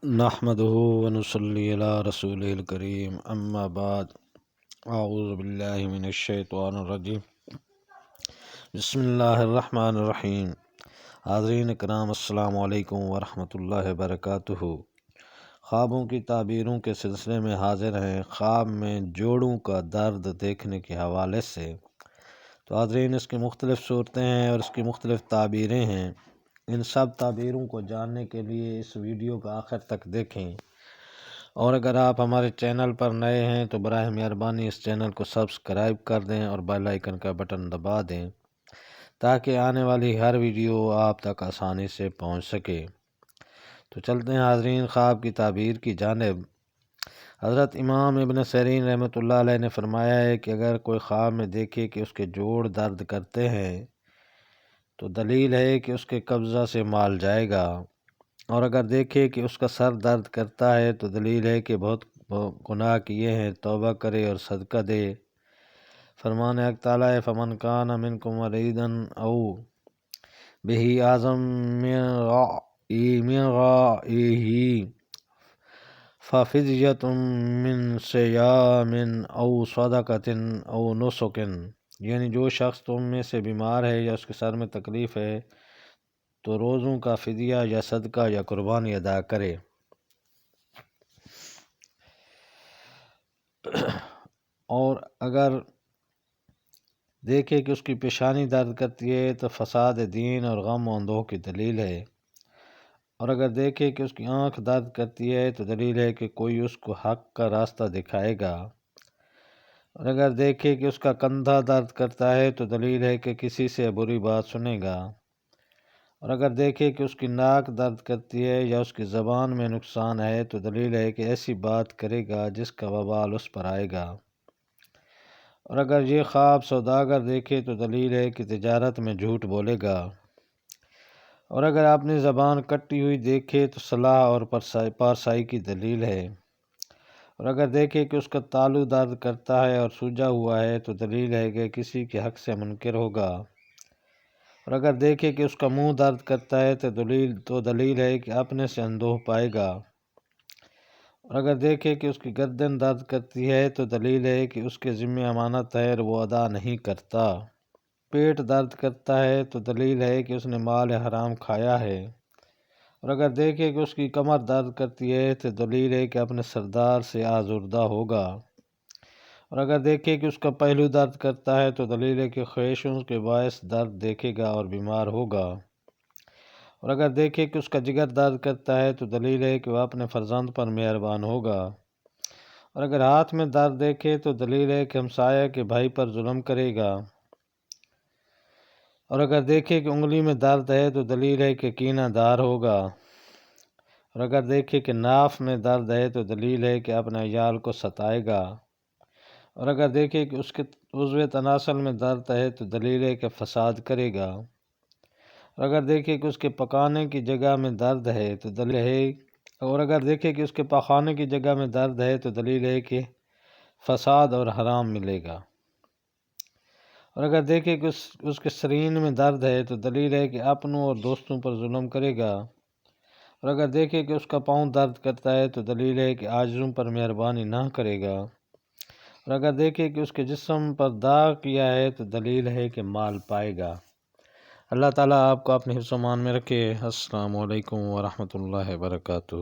نحمده ونصلي على رسوله الكريم اما بعد اعوذ باللہ من الشیطان الرجیم بسم اللہ الرحمن الرحیم۔ حاضرین اکرام السلام علیکم ورحمۃ اللہ وبرکاتہ۔ خوابوں کی تعبیروں کے سلسلے میں حاضر ہیں خواب میں جوڑوں کا درد دیکھنے کے حوالے سے۔ تو حاضرین، اس کی مختلف صورتیں ہیں اور اس کی مختلف تعبیریں ہیں۔ ان سب تعبیروں کو جاننے کے لیے اس ویڈیو کو آخر تک دیکھیں، اور اگر آپ ہمارے چینل پر نئے ہیں تو براہ مہربانی اس چینل کو سبسکرائب کر دیں اور بیل آئیکن کا بٹن دبا دیں تاکہ آنے والی ہر ویڈیو آپ تک آسانی سے پہنچ سکے۔ تو چلتے ہیں حاضرین خواب کی تعبیر کی جانب۔ حضرت امام ابن سیرین رحمۃ اللہ علیہ نے فرمایا ہے کہ اگر کوئی خواب میں دیکھے کہ اس کے جوڑ درد کرتے ہیں تو دلیل ہے کہ اس کے قبضہ سے مال جائے گا، اور اگر دیکھے کہ اس کا سر درد کرتا ہے تو دلیل ہے کہ بہت گناہ کیے ہیں، توبہ کرے اور صدقہ دے۔ فرمان حق تعالیٰ ہے فمن کان منکم مریضا او بہ اعظم من غائہ ففدیۃ من صیام او صدقۃ او نسک، یعنی جو شخص تم میں سے بیمار ہے یا اس کے سر میں تکلیف ہے تو روزوں کا فدیہ یا صدقہ یا قربانی ادا کرے۔ اور اگر دیکھے کہ اس کی پیشانی درد کرتی ہے تو فساد دین اور غم و اندوہ کی دلیل ہے، اور اگر دیکھے کہ اس کی آنکھ درد کرتی ہے تو دلیل ہے کہ کوئی اس کو حق کا راستہ دکھائے گا، اور اگر دیکھے کہ اس کا کندھا درد کرتا ہے تو دلیل ہے کہ کسی سے بری بات سنے گا، اور اگر دیکھے کہ اس کی ناک درد کرتی ہے یا اس کی زبان میں نقصان ہے تو دلیل ہے کہ ایسی بات کرے گا جس کا وبال اس پر آئے گا، اور اگر یہ خواب سوداگر دیکھے تو دلیل ہے کہ تجارت میں جھوٹ بولے گا، اور اگر اپنی زبان کٹی ہوئی دیکھے تو صلاح اور پارسائی کی دلیل ہے، اور اگر دیکھے کہ اس کا تالو درد کرتا ہے اور سوجا ہوا ہے تو دلیل ہے کہ کسی کے حق سے منکر ہوگا، اور اگر دیکھے کہ اس کا منہ درد کرتا ہے تو دلیل ہے کہ اپنے سے اندوہ پائے گا، اور اگر دیکھے کہ اس کی گردن درد کرتی ہے تو دلیل ہے کہ اس کے ذمہ امانت ہے اور وہ ادا نہیں کرتا۔ پیٹ درد کرتا ہے تو دلیل ہے کہ اس نے مال حرام کھایا ہے، اور اگر دیکھے کہ اس کی کمر درد کرتی ہے تو دلیل ہے کہ اپنے سردار سے آزردہ ہوگا، اور اگر دیکھے کہ اس کا پہلو درد کرتا ہے تو دلیل ہے کہ خیشوں کے باعث درد دیکھے گا اور بیمار ہوگا، اور اگر دیکھے کہ اس کا جگر درد کرتا ہے تو دلیل ہے کہ وہ اپنے فرزند پر مہربان ہوگا، اور اگر ہاتھ میں درد دیکھے تو دلیل ہے کہ ہمسایہ کے بھائی پر ظلم کرے گا، اور اگر دیکھے کہ انگلی میں درد ہے تو دلیل ہے کہ کینہ دار ہوگا، اور اگر دیکھے کہ ناف میں درد ہے تو دلیل ہے کہ اپنے عیال کو ستائے گا، اور اگر دیکھے کہ اس کے عضو تناسل میں درد ہے تو دلیل ہے کہ فساد کرے گا، اور اگر دیکھے کہ اس کے پکانے کی جگہ میں درد ہے تو دلیل ہے، اور اگر دیکھے کہ اس کے پخانے کی جگہ میں درد ہے تو دلیل ہے کہ فساد اور حرام ملے گا، اور اگر دیکھے کہ اس کے سرین میں درد ہے تو دلیل ہے کہ اپنوں اور دوستوں پر ظلم کرے گا، اور اگر دیکھے کہ اس کا پاؤں درد کرتا ہے تو دلیل ہے کہ عاجزوں پر مہربانی نہ کرے گا، اور اگر دیکھے کہ اس کے جسم پر داغ کیا ہے تو دلیل ہے کہ مال پائے گا۔ اللہ تعالیٰ آپ کو اپنے حفظ و امان میں رکھے۔ السلام علیکم ورحمۃ اللہ وبرکاتہ۔